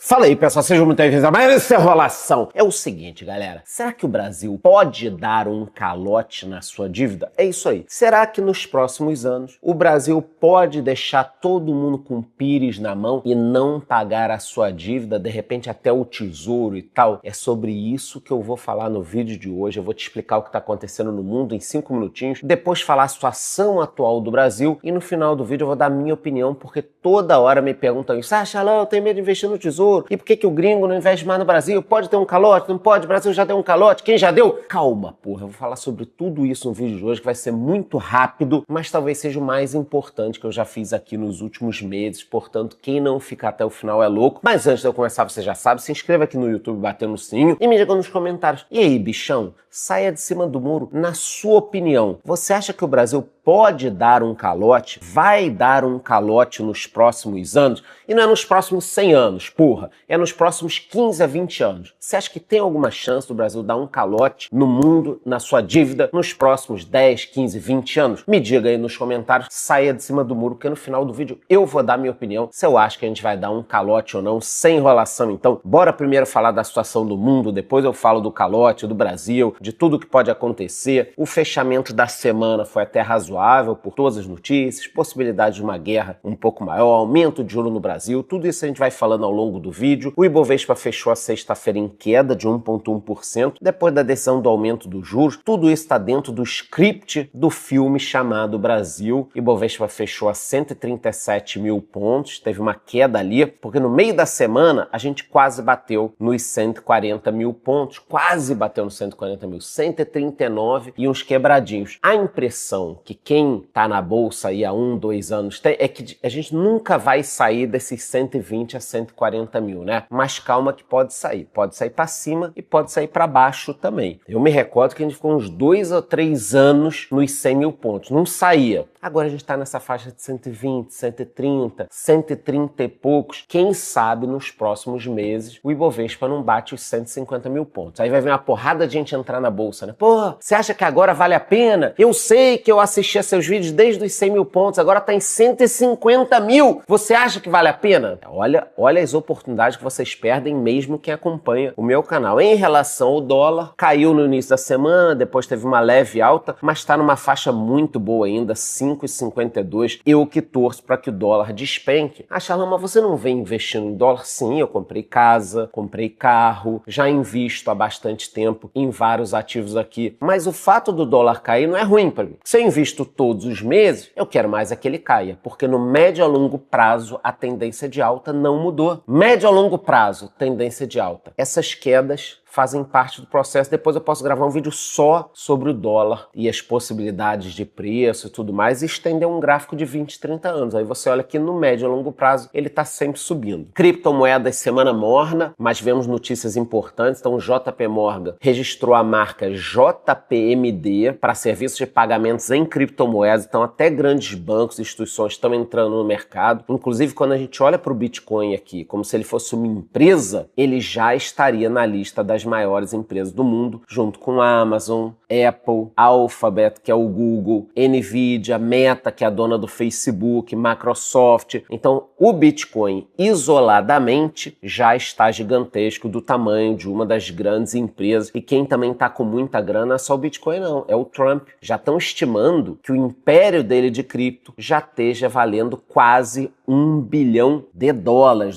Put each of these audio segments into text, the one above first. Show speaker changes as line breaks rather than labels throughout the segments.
Fala aí, pessoal, sejam muito bem-vindos a mais essa enrolação. É o seguinte, galera, será que o Brasil pode dar um calote na sua dívida? É isso aí. Será que nos próximos anos o Brasil pode deixar todo mundo com pires na mão e não pagar a sua dívida, de repente até o tesouro e tal? É sobre isso que eu vou falar no vídeo de hoje. Eu vou te explicar o que está acontecendo no mundo em 5 minutinhos, depois falar a situação atual do Brasil e no final do vídeo eu vou dar a minha opinião, porque toda hora me perguntam isso. Ah, Charlão, eu tenho medo de investir no tesouro. E por que o gringo não investe mais no Brasil? Pode ter um calote? Não pode? O Brasil já deu um calote? Quem já deu? Calma, porra. Eu vou falar sobre tudo isso no vídeo de hoje, que vai ser muito rápido, mas talvez seja o mais importante que eu já fiz aqui nos últimos meses. Portanto, quem não ficar até o final é louco. Mas antes de eu começar, você já sabe, se inscreva aqui no YouTube batendo no sininho e me diga nos comentários. E aí, bichão? Saia de cima do muro. Na sua opinião, você acha que o Brasil pode dar um calote? Vai dar um calote nos próximos anos? E não é nos próximos 100 anos, porra. É nos próximos 15 a 20 anos. Você acha que tem alguma chance do Brasil dar um calote no mundo, na sua dívida, nos próximos 10, 15, 20 anos? Me diga aí nos comentários. Saia de cima do muro, porque no final do vídeo eu vou dar minha opinião se eu acho que a gente vai dar um calote ou não, sem enrolação. Então, bora primeiro falar da situação do mundo, depois eu falo do calote, do Brasil, de tudo que pode acontecer. O fechamento da semana foi até razoável por todas as notícias, possibilidade de uma guerra um pouco maior, aumento de juros no Brasil, tudo isso a gente vai falando ao longo do vídeo. O Ibovespa fechou a sexta-feira em queda de 1,1%, depois da decisão do aumento dos juros. Tudo isso está dentro do script do filme chamado Brasil. Ibovespa fechou a 137 mil pontos, teve uma queda ali, porque no meio da semana a gente quase bateu nos 140 mil pontos, quase bateu nos 140 mil, 139 e uns quebradinhos. A impressão que quem tá na bolsa aí há 1, 2 anos tem é que a gente nunca vai sair desses 120 a 140 mil, né? Mas calma que pode sair para cima e pode sair para baixo também. Eu me recordo que a gente ficou uns 2 ou 3 anos nos 100 mil pontos, não saía. Agora a gente tá nessa faixa de 120, 130, 130 e poucos. Quem sabe nos próximos meses o Ibovespa não bate os 150 mil pontos. Aí vai vir uma porrada de gente entrar na bolsa, né? Pô, você acha que agora vale a pena? Eu sei que eu assisti a seus vídeos desde os 100 mil pontos, agora tá em 150 mil. Você acha que vale a pena? Olha as oportunidades que vocês perdem mesmo quem acompanha o meu canal. Em relação ao dólar, caiu no início da semana, depois teve uma leve alta, mas tá numa faixa muito boa ainda, 5,52. Eu que torço para que o dólar despenque. Ah, Charlão, mas você não vem investindo em dólar? Sim, eu comprei casa, comprei carro, já invisto há bastante tempo em vários ativos aqui. Mas o fato do dólar cair não é ruim para mim. Se eu invisto todos os meses, eu quero mais é que ele caia, porque no médio a longo prazo a tendência de alta não mudou. Médio a longo prazo, tendência de alta. Essas quedas fazem parte do processo. Depois eu posso gravar um vídeo só sobre o dólar e as possibilidades de preço e tudo mais e estender um gráfico de 20, 30 anos. Aí você olha que no médio a longo prazo ele está sempre subindo. Criptomoedas, semana morna, mas vemos notícias importantes. Então o JP Morgan registrou a marca JPMD para serviços de pagamentos em criptomoedas. Então até grandes bancos e instituições estão entrando no mercado. Inclusive quando a gente olha para o Bitcoin aqui como se ele fosse uma empresa, ele já estaria na lista das maiores empresas do mundo, junto com a Amazon, Apple, Alphabet, que é o Google, Nvidia, Meta, que é a dona do Facebook, Microsoft. Então, o Bitcoin isoladamente já está gigantesco, do tamanho de uma das grandes empresas. E quem também está com muita grana não é só o Bitcoin, não, é o Trump. Já estão estimando que o império dele de cripto já esteja valendo quase $1 bilhão,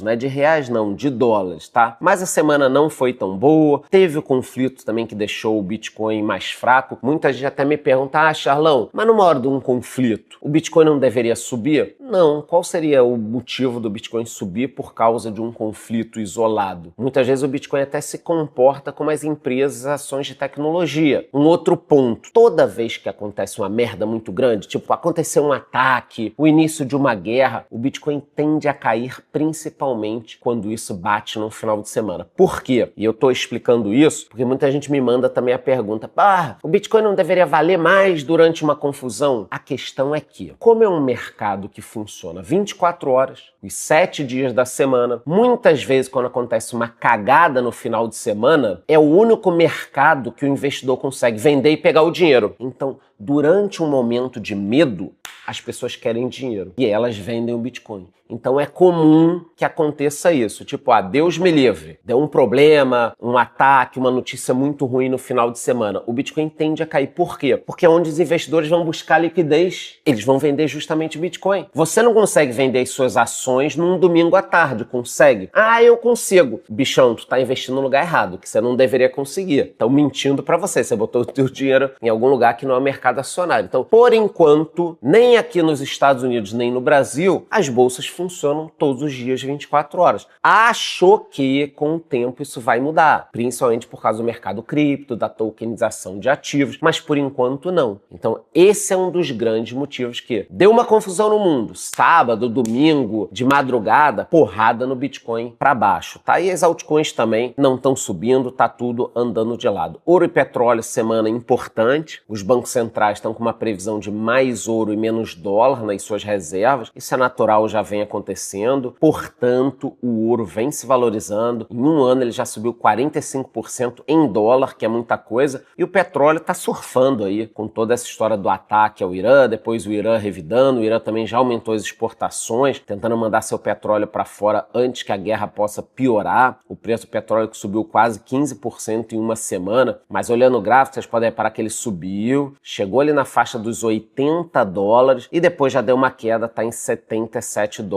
não é de reais não, de dólares, tá? Mas a semana não foi tão boa, teve o conflito também que deixou o Bitcoin mais fraco. Muita gente até me pergunta, ah, Charlão, mas numa hora de um conflito, o Bitcoin não deveria subir? Não, qual seria o motivo do Bitcoin subir por causa de um conflito isolado? Muitas vezes o Bitcoin até se comporta como as empresas, ações de tecnologia. Um outro ponto, toda vez que acontece uma merda muito grande, tipo aconteceu um ataque, o início de uma guerra, o Bitcoin tende a cair principalmente quando isso bate no final de semana. Por quê? E eu tô explicando isso porque muita gente me manda também a pergunta, o Bitcoin não deveria valer mais durante uma confusão? A questão é que, como é um mercado que funciona 24 horas, os 7 dias da semana, muitas vezes quando acontece uma cagada no final de semana, é o único mercado que o investidor consegue vender e pegar o dinheiro. Então, durante um momento de medo, as pessoas querem dinheiro e elas vendem o Bitcoin. Então é comum que aconteça isso, tipo, Deus me livre, deu um problema, um ataque, uma notícia muito ruim no final de semana. O Bitcoin tende a cair. Por quê? Porque é onde os investidores vão buscar liquidez, eles vão vender justamente Bitcoin. Você não consegue vender as suas ações num domingo à tarde, consegue? Eu consigo. Bichão, tu tá investindo no lugar errado, que você não deveria conseguir. Estão mentindo pra você, você botou o teu dinheiro em algum lugar que não é o mercado acionário. Então, por enquanto, nem aqui nos Estados Unidos, nem no Brasil, as bolsas funcionam todos os dias 24 horas. Achou que com o tempo isso vai mudar, principalmente por causa do mercado cripto, da tokenização de ativos, mas por enquanto não. Então esse é um dos grandes motivos que deu uma confusão no mundo. Sábado, domingo, de madrugada, porrada no Bitcoin para baixo, tá? E as altcoins também não estão subindo, tá tudo andando de lado. Ouro e petróleo, semana importante. Os bancos centrais estão com uma previsão de mais ouro e menos dólar nas suas reservas. Isso é natural, já vem acontecendo, portanto o ouro vem se valorizando, em um ano ele já subiu 45% em dólar, que é muita coisa, e o petróleo está surfando aí com toda essa história do ataque ao Irã, depois o Irã revidando, o Irã também já aumentou as exportações, tentando mandar seu petróleo para fora antes que a guerra possa piorar, o preço do petróleo que subiu quase 15% em uma semana, mas olhando o gráfico vocês podem reparar que ele subiu, chegou ali na faixa dos $80 e depois já deu uma queda, está em $77,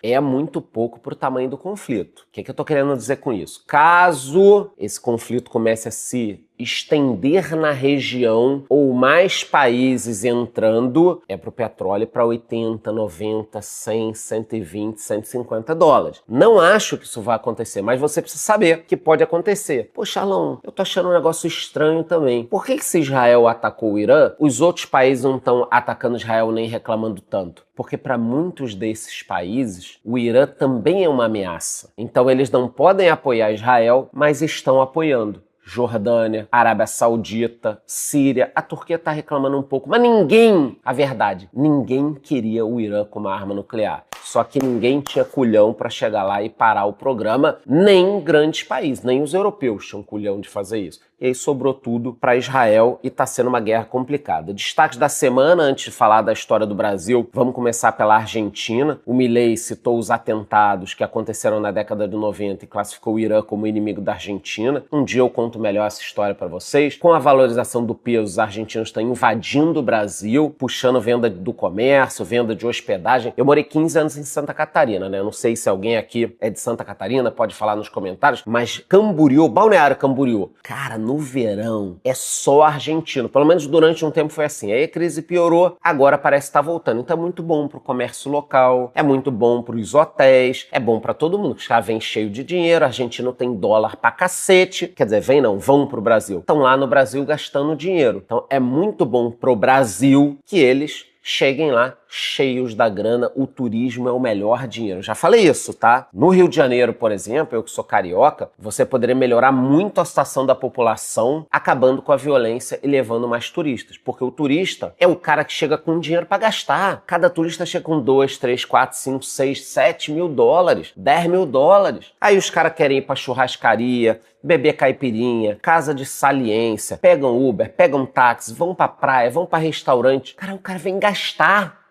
é muito pouco para o tamanho do conflito. O que eu estou querendo dizer com isso? Caso esse conflito comece a se estender na região ou mais países entrando, é para o petróleo para 80, 90, 100, 120, $150. Não acho que isso vai acontecer, mas você precisa saber que pode acontecer. Poxa, Alão, eu tô achando um negócio estranho também. Por que se Israel atacou o Irã, os outros países não estão atacando Israel nem reclamando tanto? Porque para muitos desses países, o Irã também é uma ameaça. Então eles não podem apoiar Israel, mas estão apoiando. Jordânia, Arábia Saudita, Síria, a Turquia está reclamando um pouco, mas ninguém, a verdade, ninguém queria o Irã como arma nuclear. Só que ninguém tinha culhão para chegar lá e parar o programa, nem grandes países, nem os europeus tinham culhão de fazer isso. E aí sobrou tudo para Israel e está sendo uma guerra complicada. Destaques da semana, antes de falar da história do Brasil, vamos começar pela Argentina. O Milei citou os atentados que aconteceram na década de 90 e classificou o Irã como inimigo da Argentina. Um dia eu conto melhor essa história para vocês. Com a valorização do peso, os argentinos estão invadindo o Brasil, puxando venda do comércio, venda de hospedagem. Eu morei 15 anos em Santa Catarina, né? Eu não sei se alguém aqui é de Santa Catarina, pode falar nos comentários, mas Camboriú, Balneário Camboriú, cara, no verão é só argentino. Pelo menos durante um tempo foi assim. Aí a crise piorou, agora parece estar voltando. Então é muito bom pro comércio local, é muito bom pros hotéis, é bom pra todo mundo. Os caras vêm cheio de dinheiro, argentino tem dólar pra cacete. Quer dizer, vem não, vão pro Brasil. Estão lá no Brasil gastando dinheiro. Então é muito bom pro Brasil que eles cheguem lá cheios da grana, o turismo é o melhor dinheiro. Já falei isso, tá? No Rio de Janeiro, por exemplo, eu que sou carioca, você poderia melhorar muito a situação da população, acabando com a violência e levando mais turistas. Porque o turista é o cara que chega com dinheiro para gastar. Cada turista chega com 2, 3, 4, 5, 6, 7 mil dólares, 10 mil dólares. Aí os caras querem ir pra churrascaria, beber caipirinha, casa de saliência, pegam Uber, pegam táxi, vão pra praia, vão pra restaurante. Cara, o cara vem gastar.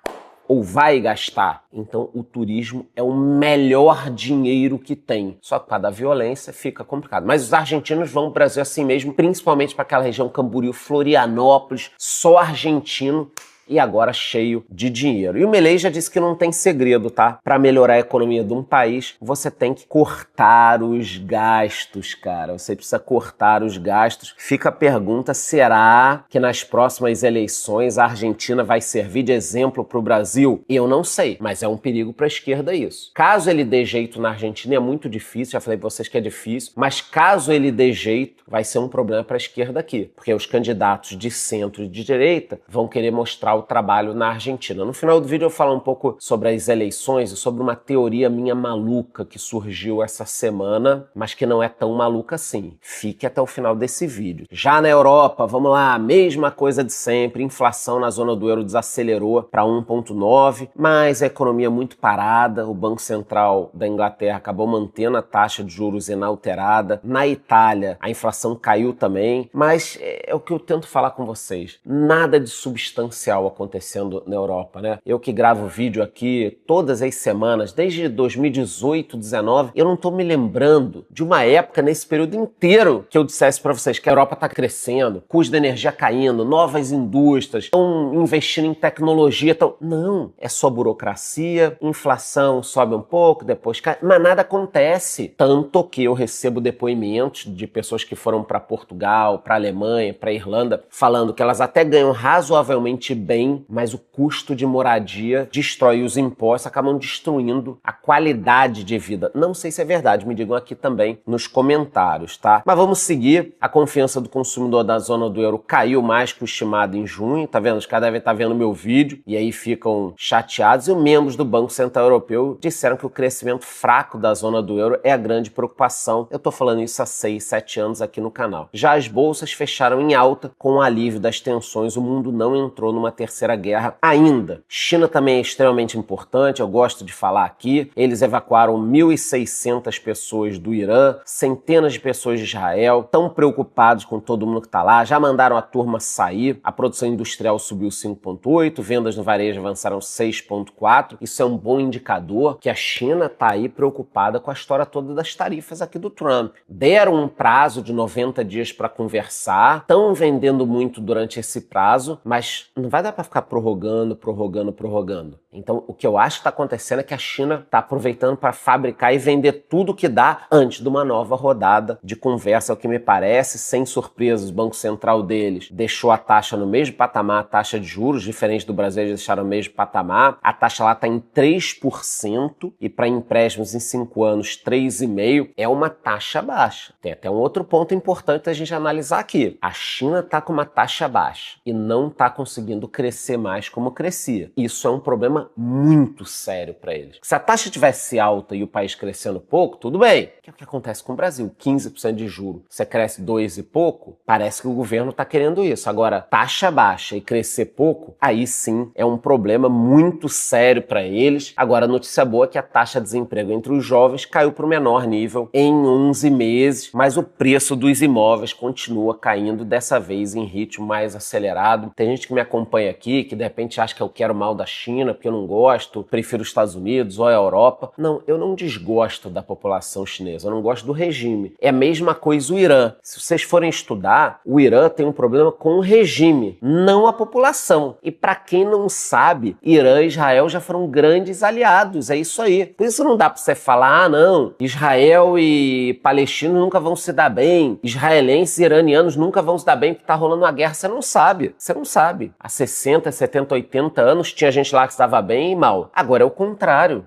Ou vai gastar. Então o turismo é o melhor dinheiro que tem. Só que por causa da violência fica complicado. Mas os argentinos vão pro Brasil assim mesmo, principalmente para aquela região Camboriú, Florianópolis, só argentino. E agora cheio de dinheiro. E o Milei já disse que não tem segredo, tá? Para melhorar a economia de um país, você tem que cortar os gastos, cara. Você precisa cortar os gastos. Fica a pergunta, será que nas próximas eleições a Argentina vai servir de exemplo para o Brasil? Eu não sei, mas é um perigo para a esquerda isso. Caso ele dê jeito na Argentina, é muito difícil, já falei para vocês que é difícil, mas caso ele dê jeito, vai ser um problema para a esquerda aqui. Porque os candidatos de centro e de direita vão querer mostrar o trabalho na Argentina. No final do vídeo eu falo um pouco sobre as eleições e sobre uma teoria minha maluca que surgiu essa semana, mas que não é tão maluca assim. Fique até o final desse vídeo. Já na Europa, vamos lá, mesma coisa de sempre, inflação na zona do euro desacelerou para 1,9, mas a economia muito parada, o Banco Central da Inglaterra acabou mantendo a taxa de juros inalterada. Na Itália, a inflação caiu também, mas é o que eu tento falar com vocês, nada de substancial social acontecendo na Europa, né? Eu que gravo vídeo aqui todas as semanas, desde 2018, 19, eu não tô me lembrando de uma época nesse período inteiro que eu dissesse para vocês que a Europa tá crescendo, custo da energia caindo, novas indústrias, estão investindo em tecnologia, tão... Não, é só burocracia, inflação sobe um pouco, depois cai, mas nada acontece. Tanto que eu recebo depoimentos de pessoas que foram para Portugal, para Alemanha, para Irlanda, falando que elas até ganham razoavelmente bem, mas o custo de moradia destrói os impostos, acabam destruindo a qualidade de vida. Não sei se é verdade, me digam aqui também nos comentários, tá? Mas vamos seguir. A confiança do consumidor da zona do euro caiu mais que o estimado em junho, tá vendo? Os caras devem estar vendo meu vídeo e aí ficam chateados. E os membros do Banco Central Europeu disseram que o crescimento fraco da zona do euro é a grande preocupação. Eu tô falando isso há 6, 7 anos aqui no canal. Já as bolsas fecharam em alta com o alívio das tensões. O mundo não entrou numa terceira guerra ainda. China também é extremamente importante, eu gosto de falar aqui. Eles evacuaram 1.600 pessoas do Irã, centenas de pessoas de Israel, estão preocupados com todo mundo que está lá, já mandaram a turma sair. A produção industrial subiu 5,8%, vendas no varejo avançaram 6,4%. Isso é um bom indicador que a China está aí preocupada com a história toda das tarifas aqui do Trump. Deram um prazo de 90 dias para conversar, estão vendendo muito durante esse prazo, mas não vai dar para ficar prorrogando. Então, o que eu acho que está acontecendo é que a China está aproveitando para fabricar e vender tudo que dá antes de uma nova rodada de conversa, é o que me parece. Sem surpresas, o Banco Central deles deixou a taxa no mesmo patamar, a taxa de juros, diferente do Brasil, eles deixaram o mesmo patamar. A taxa lá está em 3% e para empréstimos em 5 anos, 3,5%. É uma taxa baixa. Tem até um outro ponto importante a gente analisar aqui. A China está com uma taxa baixa e não está conseguindo crescer mais como crescia. Isso é um problema muito sério para eles. Se a taxa tivesse alta e o país crescendo pouco, tudo bem. Que é o que acontece com o Brasil. 15% de juro. Você cresce 2 e pouco, parece que o governo está querendo isso. Agora, taxa baixa e crescer pouco, aí sim é um problema muito sério para eles. Agora, a notícia boa é que a taxa de desemprego entre os jovens caiu para o menor nível em 11 meses, mas o preço dos imóveis continua caindo, dessa vez em ritmo mais acelerado. Tem gente que me acompanha aqui, que de repente acha que eu quero mal da China, porque eu não gosto, prefiro os Estados Unidos ou a Europa. Não, eu não desgosto da população chinesa, eu não gosto do regime. É a mesma coisa o Irã. Se vocês forem estudar, o Irã tem um problema com o regime, não a população. E para quem não sabe, Irã e Israel já foram grandes aliados, é isso aí. Por isso não dá para você falar, não, Israel e palestinos nunca vão se dar bem, israelenses e iranianos nunca vão se dar bem porque tá rolando uma guerra. Você não sabe. Há 60, 70, 80 anos tinha gente lá que estava bem e mal. Agora é o contrário.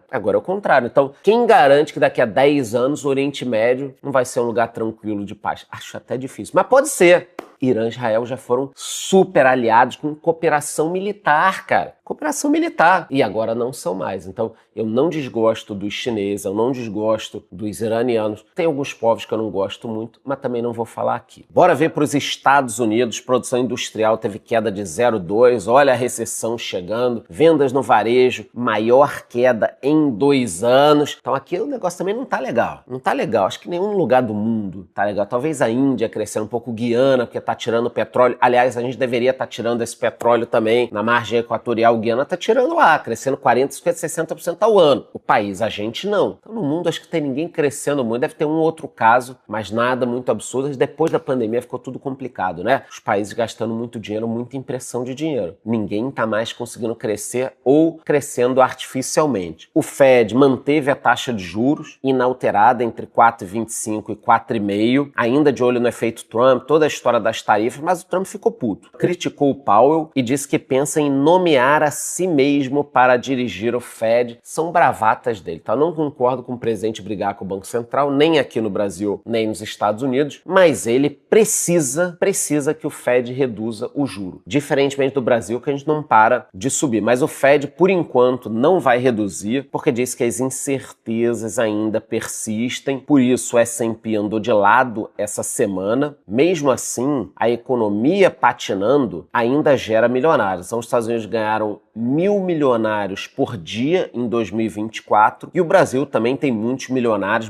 Então, quem garante que daqui a 10 anos o Oriente Médio não vai ser um lugar tranquilo de paz? Acho até difícil, mas pode ser. Irã e Israel já foram super aliados com cooperação militar, cara. Cooperação militar. E agora não são mais. Então, eu não desgosto dos chineses, eu não desgosto dos iranianos. Tem alguns povos que eu não gosto muito, mas também não vou falar aqui. Bora ver para os Estados Unidos. Produção industrial teve queda de 0,2%. Olha a recessão chegando. Vendas no varejo, maior queda em 2 anos. Então, aqui o negócio também não tá legal. Não tá legal. Acho que nenhum lugar do mundo tá legal. Talvez a Índia crescendo um pouco, Guiana, porque tá tirando petróleo. Aliás, a gente deveria estar tirando esse petróleo também na margem equatorial. Guiana está tirando lá, crescendo 40%, 50%, 60% ao ano. O país, a gente não. Então, no mundo, acho que tem ninguém crescendo muito. Deve ter um outro caso, mas nada muito absurdo. Depois da pandemia ficou tudo complicado, né? Os países gastando muito dinheiro, muita impressão de dinheiro. Ninguém está mais conseguindo crescer ou crescendo artificialmente. O Fed manteve a taxa de juros inalterada entre 4,25% e 4,5%, ainda de olho no efeito Trump, toda a história das tarifas, mas o Trump ficou puto. Criticou o Powell e disse que pensa em nomear a si mesmo para dirigir o Fed. São bravatas dele, tá? Eu não concordo com o presidente brigar com o Banco Central, nem aqui no Brasil, nem nos Estados Unidos, mas ele precisa que o Fed reduza o juro. Diferentemente do Brasil, que a gente não para de subir. Mas o Fed, por enquanto, não vai reduzir, porque diz que as incertezas ainda persistem. Por isso, o S&P andou de lado essa semana. Mesmo assim, a economia patinando ainda gera milionários. Então, os Estados Unidos ganharam 1.000 milionários por dia em 2024 e o Brasil também tem muitos milionários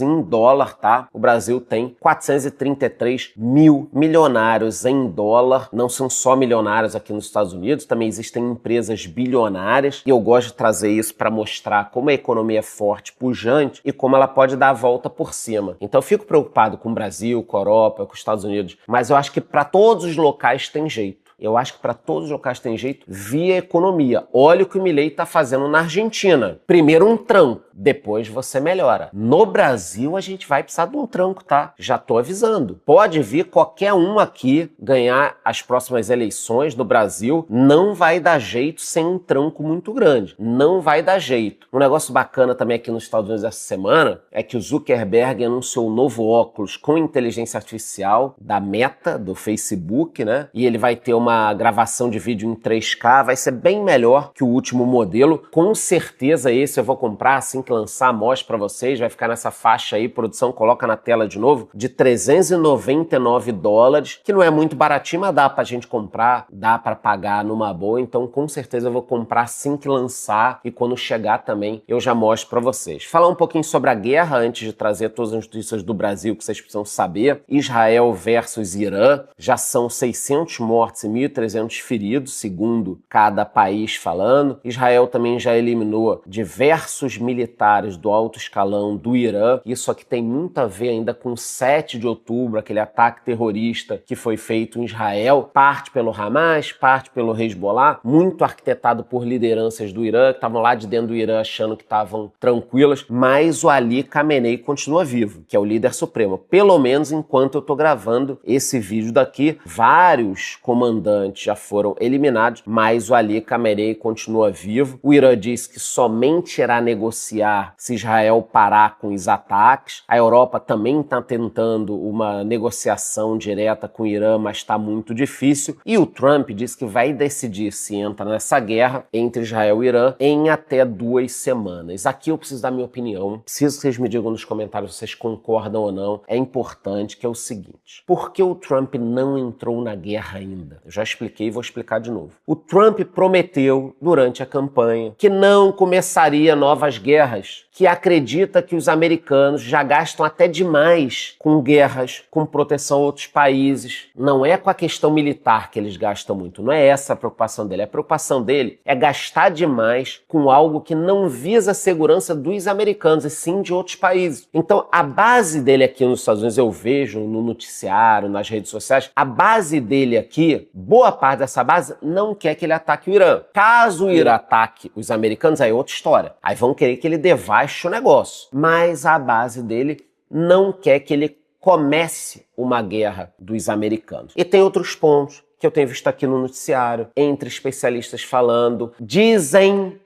em dólar, tá? O Brasil tem 433 mil milionários em dólar. Não são só milionários aqui nos Estados Unidos, também existem empresas bilionárias e eu gosto de trazer isso para mostrar como a economia é forte, pujante e como ela pode dar a volta por cima. Então eu fico preocupado com o Brasil, com a Europa, com os Estados Unidos, mas eu acho que para todos os locais tem jeito. Eu acho que para todos os locais tem jeito via economia. Olha o que o Milei está fazendo na Argentina. Primeiro um tranco, depois você melhora. No Brasil a gente vai precisar de um tranco, tá? Já tô avisando. Pode vir qualquer um aqui ganhar as próximas eleições do Brasil. Não vai dar jeito sem um tranco muito grande. Não vai dar jeito. Um negócio bacana também aqui nos Estados Unidos essa semana é que o Zuckerberg anunciou um novo óculos com inteligência artificial da Meta, do Facebook, né? E ele vai ter uma gravação de vídeo em 3K, vai ser bem melhor que o último modelo. Com certeza esse eu vou comprar assim que lançar, mostro pra vocês, vai ficar nessa faixa aí, produção, coloca na tela de novo, de $399, que não é muito baratinho, mas dá pra gente comprar, dá pra pagar numa boa, então com certeza eu vou comprar assim que lançar e quando chegar também eu já mostro pra vocês. Falar um pouquinho sobre a guerra antes de trazer todas as notícias do Brasil que vocês precisam saber. Israel versus Irã, já são 600 mortos e 1.300 feridos, segundo cada país falando. Israel também já eliminou diversos militares do alto escalão do Irã. Isso aqui tem muito a ver ainda com 7 de outubro, aquele ataque terrorista que foi feito em Israel, parte pelo Hamas, parte pelo Hezbollah, muito arquitetado por lideranças do Irã, que estavam lá de dentro do Irã achando que estavam tranquilas, mas o Ali Khamenei continua vivo, que é o líder supremo. Pelo menos enquanto eu tô gravando esse vídeo daqui, vários comandantes já foram eliminados, mas o Ali Khamenei continua vivo. O Irã diz que somente irá negociar se Israel parar com os ataques. A Europa também está tentando uma negociação direta com o Irã, mas está muito difícil. E o Trump diz que vai decidir se entra nessa guerra entre Israel e Irã em até 2 semanas. Aqui eu preciso dar minha opinião. Preciso que vocês me digam nos comentários se vocês concordam ou não. É importante, que é o seguinte: por que o Trump não entrou na guerra ainda? Eu já expliquei e vou explicar de novo. O Trump prometeu durante a campanha que não começaria novas guerras, que acredita que os americanos já gastam até demais com guerras, com proteção a outros países. Não é com a questão militar que eles gastam muito, não é essa a preocupação dele. A preocupação dele é gastar demais com algo que não visa a segurança dos americanos, e sim de outros países. Então, a base dele aqui nos Estados Unidos, eu vejo no noticiário, nas redes sociais, a base dele aqui, boa parte dessa base não quer que ele ataque o Irã. Caso o Irã ataque os americanos, aí é outra história. Aí vão querer que ele devaste o negócio. Mas a base dele não quer que ele comece uma guerra dos americanos. E tem outros pontos que eu tenho visto aqui no noticiário, entre especialistas falando, dizem,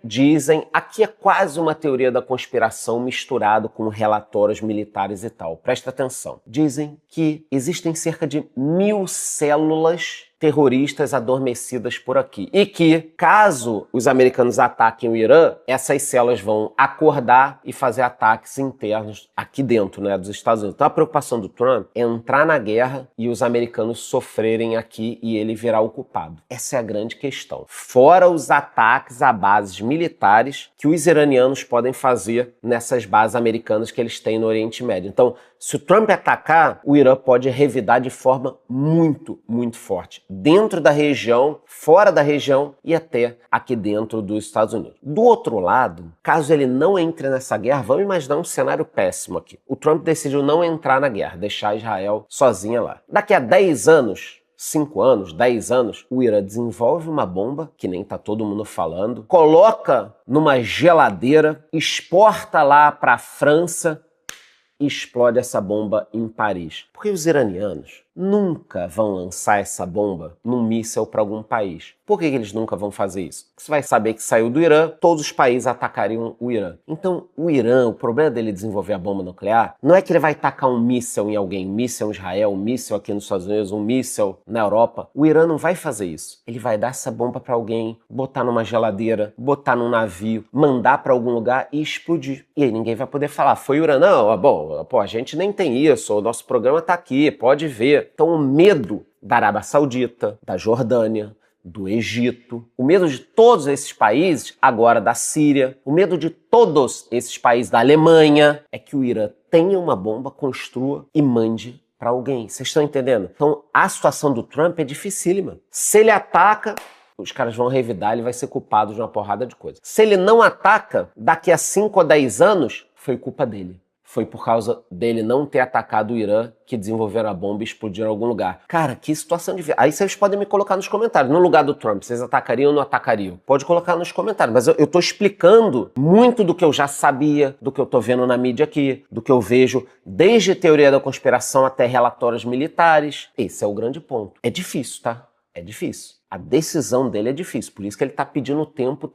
aqui é quase uma teoria da conspiração misturado com relatórios militares e tal. Presta atenção. Dizem que existem cerca de 1.000 células terroristas adormecidas por aqui. E que, caso os americanos ataquem o Irã, essas células vão acordar e fazer ataques internos aqui dentro, né, dos Estados Unidos. Então a preocupação do Trump é entrar na guerra e os americanos sofrerem aqui e ele virar o culpado. Essa é a grande questão. Fora os ataques a bases militares que os iranianos podem fazer nessas bases americanas que eles têm no Oriente Médio. Então, se o Trump atacar, o Irã pode revidar de forma muito, muito forte. Dentro da região, fora da região e até aqui dentro dos Estados Unidos. Do outro lado, caso ele não entre nessa guerra, vamos imaginar um cenário péssimo aqui. O Trump decidiu não entrar na guerra, deixar Israel sozinha lá. Daqui a 10 anos, 5 anos, 10 anos, o Irã desenvolve uma bomba, que nem tá todo mundo falando, coloca numa geladeira, exporta lá para a França e explode essa bomba em Paris. Porque os iranianos nunca vão lançar essa bomba num míssil para algum país. Por que eles nunca vão fazer isso? Porque você vai saber que saiu do Irã, todos os países atacariam o Irã. Então, o Irã, o problema dele desenvolver a bomba nuclear, não é que ele vai tacar um míssil em alguém, um míssil em Israel, um míssil aqui nos Estados Unidos, um míssil na Europa. O Irã não vai fazer isso. Ele vai dar essa bomba para alguém, botar numa geladeira, botar num navio, mandar para algum lugar e explodir. E aí ninguém vai poder falar, foi o Irã. Não, bom, a gente nem tem isso, o nosso programa tá aqui, pode ver. Então o medo da Arábia Saudita, da Jordânia, do Egito, o medo de todos esses países, agora da Síria, o medo de todos esses países da Alemanha, é que o Irã tenha uma bomba, construa e mande para alguém. Vocês estão entendendo? Então, a situação do Trump é dificílima. Se ele ataca, os caras vão revidar, ele vai ser culpado de uma porrada de coisa. Se ele não ataca, daqui a 5 ou 10 anos, foi culpa dele. Foi por causa dele não ter atacado o Irã que desenvolveram a bomba e explodiram em algum lugar. Cara, que situação de... Aí vocês podem me colocar nos comentários. No lugar do Trump, vocês atacariam ou não atacariam? Pode colocar nos comentários. Mas eu tô explicando muito do que eu já sabia, do que eu tô vendo na mídia aqui, do que eu vejo desde teoria da conspiração até relatórios militares. Esse é o grande ponto. É difícil, tá? É difícil. A decisão dele é difícil, por isso que ele tá pedindo tempo.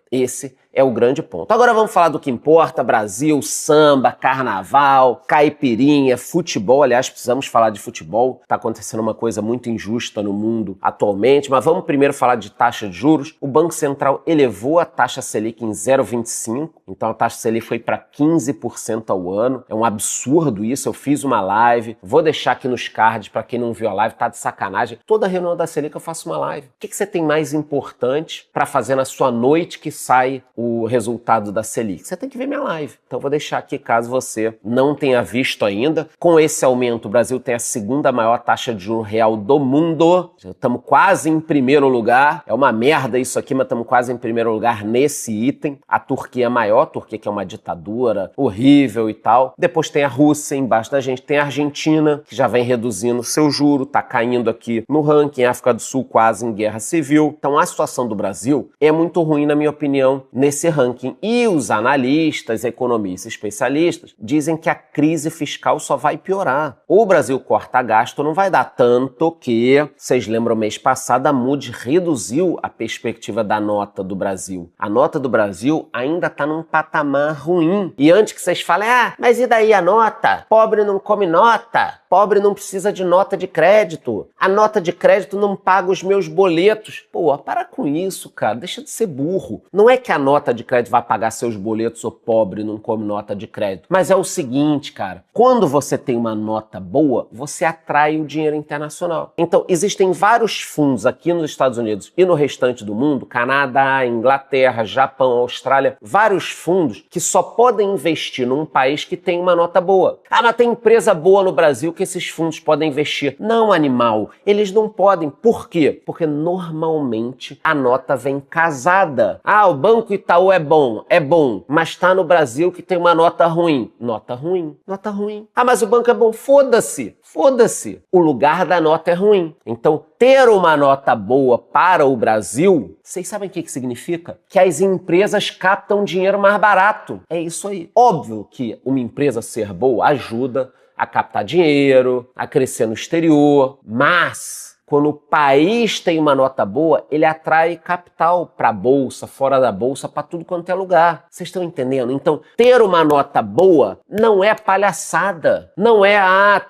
Esse é o grande ponto. Agora vamos falar do que importa: Brasil, samba, carnaval, caipirinha, futebol. Aliás, precisamos falar de futebol. Tá acontecendo uma coisa muito injusta no mundo atualmente, mas vamos primeiro falar de taxa de juros. O Banco Central elevou a taxa Selic em 0,25, então a taxa Selic foi para 15% ao ano. É um absurdo isso. Eu fiz uma live, vou deixar aqui nos cards para quem não viu a live, tá de sacanagem. Toda reunião da Selic eu faço uma live. O que você tem mais importante para fazer na sua noite que sai o resultado da Selic? Você tem que ver minha live. Então vou deixar aqui caso você não tenha visto ainda. Com esse aumento, o Brasil tem a segunda maior taxa de juros real do mundo. Estamos quase em primeiro lugar. É uma merda isso aqui, mas estamos quase em primeiro lugar nesse item. A Turquia é maior, a Turquia que é uma ditadura horrível e tal. Depois tem a Rússia embaixo da gente. Tem a Argentina, que já vem reduzindo seu juro, tá caindo aqui no ranking. A África do Sul quase em guerra civil. Então a situação do Brasil é muito ruim, na minha opinião, nesse ranking. E os analistas, economistas, especialistas dizem que a crise fiscal só vai piorar. O Brasil corta gasto, não vai dar tanto que, vocês lembram, mês passado a Moody's reduziu a perspectiva da nota do Brasil. A nota do Brasil ainda está num patamar ruim. E antes que vocês falem, mas e daí a nota? Pobre não come nota. Pobre não precisa de nota de crédito. A nota de crédito não paga os meus boletos. Pô, para com isso, cara. Deixa de ser burro. Não é que a nota de crédito vai pagar seus boletos ou pobre não come nota de crédito. Mas é o seguinte, cara. Quando você tem uma nota boa, você atrai o dinheiro internacional. Então, existem vários fundos aqui nos Estados Unidos e no restante do mundo, Canadá, Inglaterra, Japão, Austrália, vários fundos que só podem investir num país que tem uma nota boa. Mas tem empresa boa no Brasil que esses fundos podem investir. Não, animal. Eles não podem. Por quê? Porque normalmente a nota vem casada. O Banco Itaú é bom, mas tá no Brasil que tem uma nota ruim. Nota ruim. Mas o banco é bom. Foda-se. O lugar da nota é ruim. Então, ter uma nota boa para o Brasil, vocês sabem o que significa? Que as empresas captam dinheiro mais barato. É isso aí. Óbvio que uma empresa ser boa ajuda a captar dinheiro, a crescer no exterior, mas quando o país tem uma nota boa, ele atrai capital para a bolsa, fora da bolsa, para tudo quanto é lugar. Vocês estão entendendo? Então, ter uma nota boa não é palhaçada. Não é,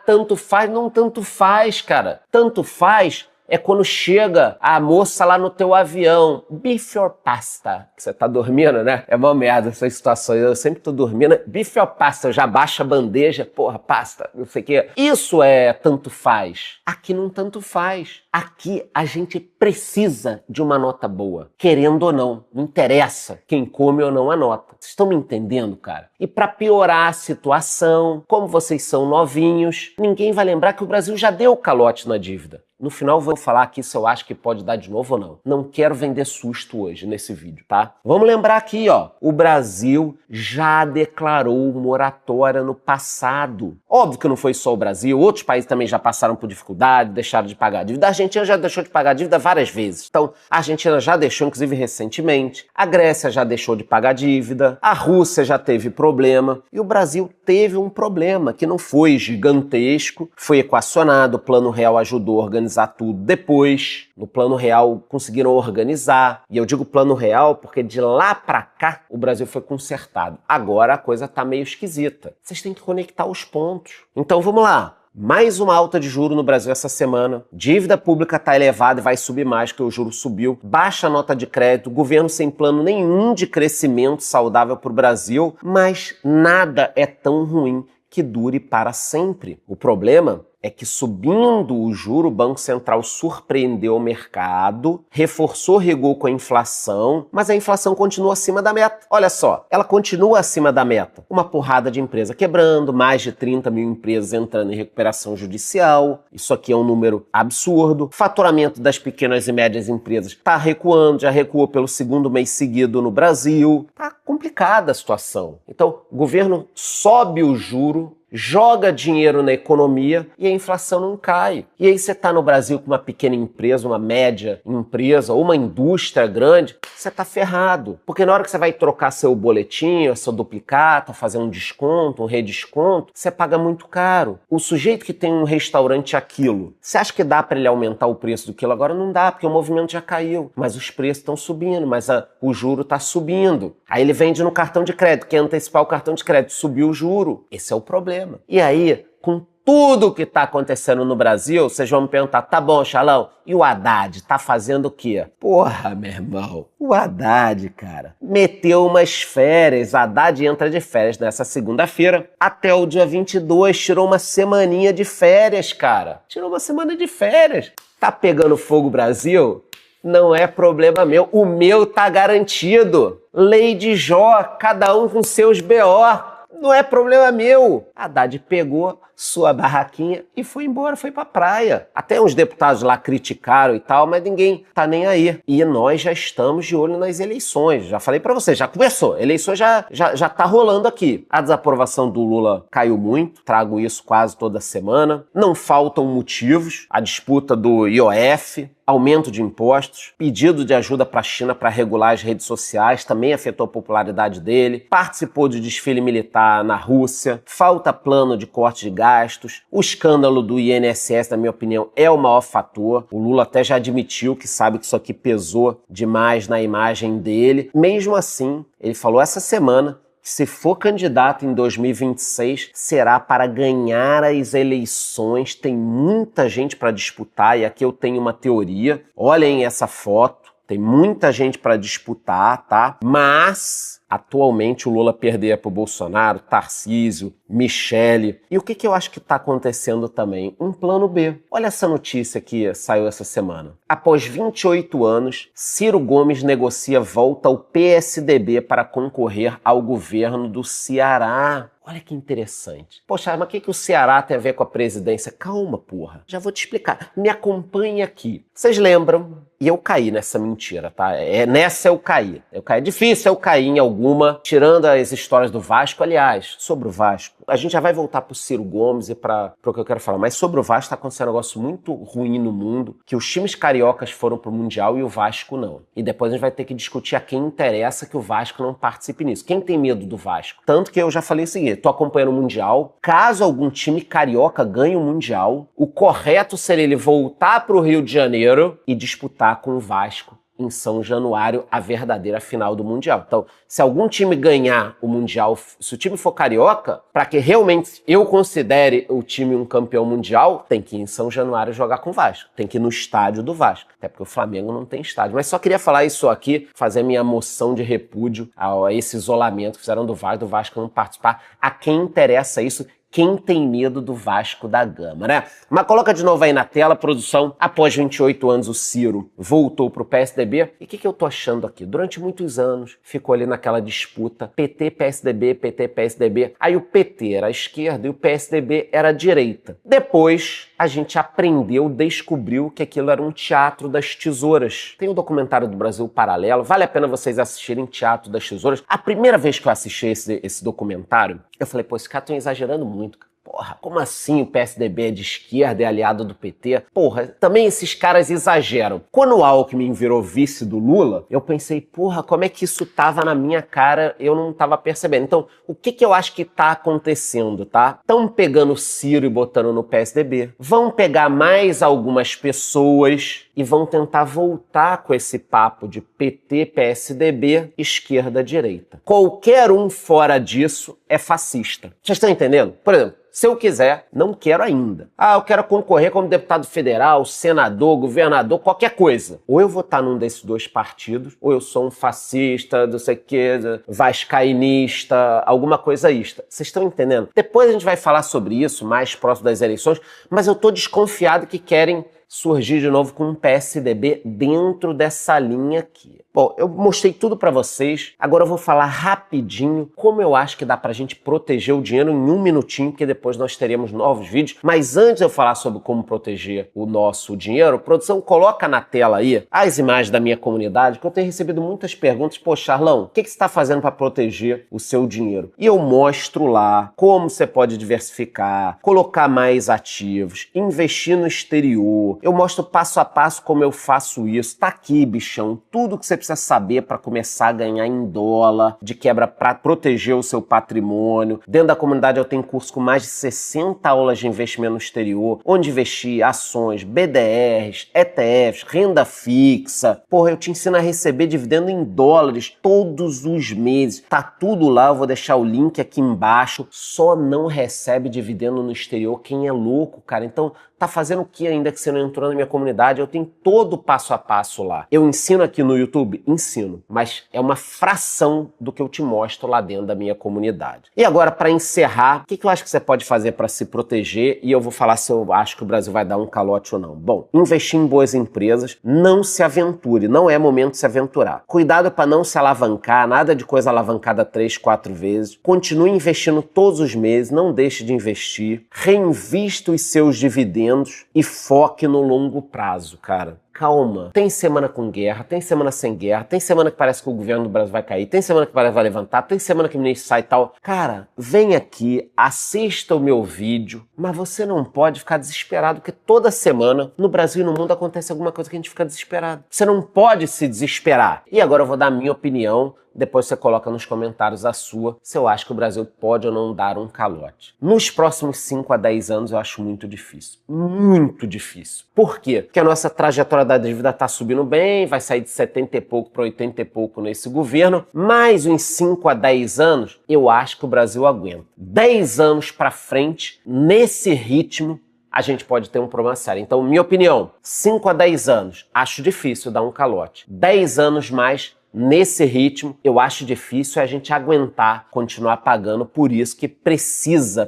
tanto faz. Não tanto faz, cara. Tanto faz é quando chega a moça lá no teu avião. Bife or pasta? Você tá dormindo, né? É uma merda essa situação. Eu sempre tô dormindo. Bife or pasta? Eu já baixo a bandeja. Porra, pasta, não sei o quê. Isso é tanto faz. Aqui não tanto faz. Aqui a gente precisa de uma nota boa. Querendo ou não. Não interessa quem come ou não a nota. Vocês estão me entendendo, cara? E para piorar a situação, como vocês são novinhos, ninguém vai lembrar que o Brasil já deu calote na dívida. No final vou falar aqui se eu acho que pode dar de novo ou não. Não quero vender susto hoje nesse vídeo, tá? Vamos lembrar aqui, o Brasil já declarou moratória no passado. Óbvio que não foi só o Brasil, outros países também já passaram por dificuldade, deixaram de pagar a dívida. A Argentina já deixou de pagar a dívida várias vezes. Então, a Argentina já deixou, inclusive recentemente. A Grécia já deixou de pagar a dívida. A Rússia já teve problema. E o Brasil teve um problema que não foi gigantesco, foi equacionado, o Plano Real ajudou a organizar tudo depois. No Plano Real conseguiram organizar. E eu digo Plano Real porque de lá pra cá o Brasil foi consertado. Agora a coisa tá meio esquisita. Vocês têm que conectar os pontos. Então vamos lá. Mais uma alta de juro no Brasil essa semana. Dívida pública está elevada e vai subir mais porque o juro subiu. Baixa nota de crédito, governo sem plano nenhum de crescimento saudável para o Brasil, mas nada é tão ruim que dure para sempre. O problema é que subindo o juro, o Banco Central surpreendeu o mercado, reforçou rigor com a inflação, mas a inflação continua acima da meta. Olha só, ela continua acima da meta. Uma porrada de empresa quebrando, mais de 30 mil empresas entrando em recuperação judicial. Isso aqui é um número absurdo. Faturamento das pequenas e médias empresas está recuando, já recuou pelo segundo mês seguido no Brasil. Tá complicada a situação. Então, o governo sobe o juro, joga dinheiro na economia e a inflação não cai. E aí você está no Brasil com uma pequena empresa, uma média empresa, ou uma indústria grande, você está ferrado. Porque na hora que você vai trocar seu boletim, seu duplicata, fazer um desconto, um redesconto, você paga muito caro. O sujeito que tem um restaurante a quilo, você acha que dá para ele aumentar o preço do quilo? Agora não dá, porque o movimento já caiu. Mas os preços estão subindo, mas o juro está subindo. Aí ele vende no cartão de crédito, quer antecipar o cartão de crédito, subiu o juro. Esse é o problema. E aí, com tudo que está acontecendo no Brasil, vocês vão me perguntar, tá bom, Xalão, e o Haddad tá fazendo o quê? Porra, meu irmão, o Haddad, cara, meteu umas férias. Haddad entra de férias nessa segunda-feira até o dia 22, tirou uma semaninha de férias, cara. Tirou uma semana de férias. Tá pegando fogo o Brasil? Não é problema meu, o meu tá garantido. Lei de Jó, cada um com seus BO. Não é problema meu. Haddad pegou sua barraquinha e foi embora, foi pra praia. Até uns deputados lá criticaram e tal, mas ninguém tá nem aí. E nós já estamos de olho nas eleições. Já falei pra você, já começou. Eleições já tá rolando aqui. A desaprovação do Lula caiu muito, trago isso quase toda semana. Não faltam motivos. A disputa do IOF, aumento de impostos, pedido de ajuda para a China para regular as redes sociais, também afetou a popularidade dele, participou de desfile militar na Rússia, falta plano de corte de gastos, o escândalo do INSS, na minha opinião, é o maior fator. O Lula até já admitiu que sabe que isso aqui pesou demais na imagem dele. Mesmo assim, ele falou essa semana, se for candidato em 2026, será para ganhar as eleições. Tem muita gente para disputar e aqui eu tenho uma teoria. Olhem essa foto, tem muita gente para disputar, tá? Mas atualmente o Lula perderia para o Bolsonaro, Tarcísio, Michele. E o que eu acho que está acontecendo também? Um plano B. Olha essa notícia que saiu essa semana. Após 28 anos, Ciro Gomes negocia volta ao PSDB para concorrer ao governo do Ceará. Olha que interessante. Poxa, mas o que o Ceará tem a ver com a presidência? Calma, porra. Já vou te explicar. Me acompanhe aqui. Vocês lembram? E eu caí nessa mentira, tá? Nessa eu caí. É difícil eu cair em alguma, tirando as histórias do Vasco. Aliás, sobre o Vasco, a gente já vai voltar pro Ciro Gomes e para o que eu quero falar. Mas sobre o Vasco tá acontecendo um negócio muito ruim no mundo, que os times cariocas foram pro Mundial e o Vasco não. E depois a gente vai ter que discutir a quem interessa que o Vasco não participe nisso. Quem tem medo do Vasco? Tanto que eu já falei o seguinte, tô acompanhando o Mundial. Caso algum time carioca ganhe o Mundial, o correto seria ele voltar pro Rio de Janeiro e disputar com o Vasco em São Januário a verdadeira final do Mundial. Então, se algum time ganhar o Mundial, se o time for carioca, para que realmente eu considere o time um campeão mundial, tem que ir em São Januário jogar com o Vasco. Tem que ir no estádio do Vasco. Até porque o Flamengo não tem estádio. Mas só queria falar isso aqui, fazer minha moção de repúdio a esse isolamento que fizeram do Vasco não participar. A quem interessa isso? Quem tem medo do Vasco da Gama, né? Mas coloca de novo aí na tela, produção. Após 28 anos, o Ciro voltou pro PSDB. E o que eu tô achando aqui? Durante muitos anos, ficou ali naquela disputa PT-PSDB, PT-PSDB. Aí o PT era a esquerda e o PSDB era a direita. Depois, a gente aprendeu, descobriu que aquilo era um teatro das tesouras. Tem um documentário do Brasil Paralelo. Vale a pena vocês assistirem Teatro das Tesouras. A primeira vez que eu assisti esse documentário, eu falei, pô, esses caras estão exagerando muito. Porra, como assim o PSDB é de esquerda, é aliado do PT? Porra, também esses caras exageram. Quando o Alckmin virou vice do Lula, eu pensei, porra, como é que isso tava na minha cara, eu não tava percebendo. Então, o que eu acho que tá acontecendo, tá? Estão pegando o Ciro e botando no PSDB. Vão pegar mais algumas pessoas e vão tentar voltar com esse papo de PT, PSDB, esquerda, direita. Qualquer um fora disso é fascista. Vocês estão entendendo? Por exemplo, Se eu quiser, não quero ainda. Ah, eu quero concorrer como deputado federal, senador, governador, qualquer coisa. Ou eu vou estar num desses dois partidos, ou eu sou um fascista, não sei o que, vascainista, alguma coisa ista. Vocês estão entendendo? Depois a gente vai falar sobre isso mais próximo das eleições, mas eu tô desconfiado que querem surgir de novo com um PSDB dentro dessa linha aqui. Bom, eu mostrei tudo pra vocês, agora eu vou falar rapidinho como eu acho que dá pra gente proteger o dinheiro em um minutinho, porque depois nós teremos novos vídeos. Mas antes de eu falar sobre como proteger o nosso dinheiro, produção, coloca na tela aí as imagens da minha comunidade, que eu tenho recebido muitas perguntas. Pô, Charlão, o que você está fazendo para proteger o seu dinheiro? E eu mostro lá como você pode diversificar, colocar mais ativos, investir no exterior. Eu mostro passo a passo como eu faço isso. Tá aqui, bichão, tudo que você precisa saber para começar a ganhar em dólar, de quebra para proteger o seu patrimônio. Dentro da comunidade eu tenho curso com mais de 60 aulas de investimento no exterior, onde investir ações, BDRs, ETFs, renda fixa. Porra, eu te ensino a receber dividendo em dólares todos os meses. Tá tudo lá, eu vou deixar o link aqui embaixo. Só não recebe dividendo no exterior quem é louco, cara. Então, tá fazendo o que ainda que você não entrou na minha comunidade? Eu tenho todo o passo a passo lá. Eu ensino aqui no YouTube? Ensino, mas é uma fração do que eu te mostro lá dentro da minha comunidade. E agora, para encerrar, o que eu acho que você pode fazer para se proteger? E eu vou falar se eu acho que o Brasil vai dar um calote ou não. Bom, investir em boas empresas, não se aventure, não é momento de se aventurar. Cuidado para não se alavancar, nada de coisa alavancada 3, 4 vezes. Continue investindo todos os meses, não deixe de investir. Reinvista os seus dividendos e foque no longo prazo, cara. Calma. Tem semana com guerra, tem semana sem guerra, tem semana que parece que o governo do Brasil vai cair, tem semana que parece que vai levantar, tem semana que o ministro sai e tal. Cara, vem aqui, assista o meu vídeo, mas você não pode ficar desesperado, porque toda semana, no Brasil e no mundo, acontece alguma coisa que a gente fica desesperado. Você não pode se desesperar. E agora eu vou dar a minha opinião, depois você coloca nos comentários a sua, se eu acho que o Brasil pode ou não dar um calote. Nos próximos 5 a 10 anos eu acho muito difícil. Muito difícil. Por quê? Porque a nossa trajetória da dívida tá subindo bem, vai sair de 70 e pouco para 80 e pouco nesse governo, mas em 5 a 10 anos eu acho que o Brasil aguenta. 10 anos para frente, nesse ritmo, a gente pode ter um problema sério. Então, minha opinião, 5 a 10 anos, acho difícil dar um calote. 10 anos mais, nesse ritmo, eu acho difícil a gente aguentar, continuar pagando, por isso que precisa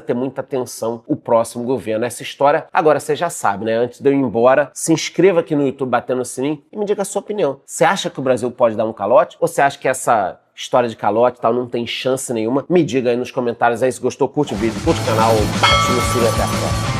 ter muita atenção o próximo governo. Essa história, agora você já sabe, né? Antes de eu ir embora, se inscreva aqui no YouTube batendo no sininho e me diga a sua opinião. Você acha que o Brasil pode dar um calote? Ou você acha que essa história de calote e tal não tem chance nenhuma? Me diga aí nos comentários aí se gostou, curte o vídeo, curte o canal, bate no sininho até a próxima.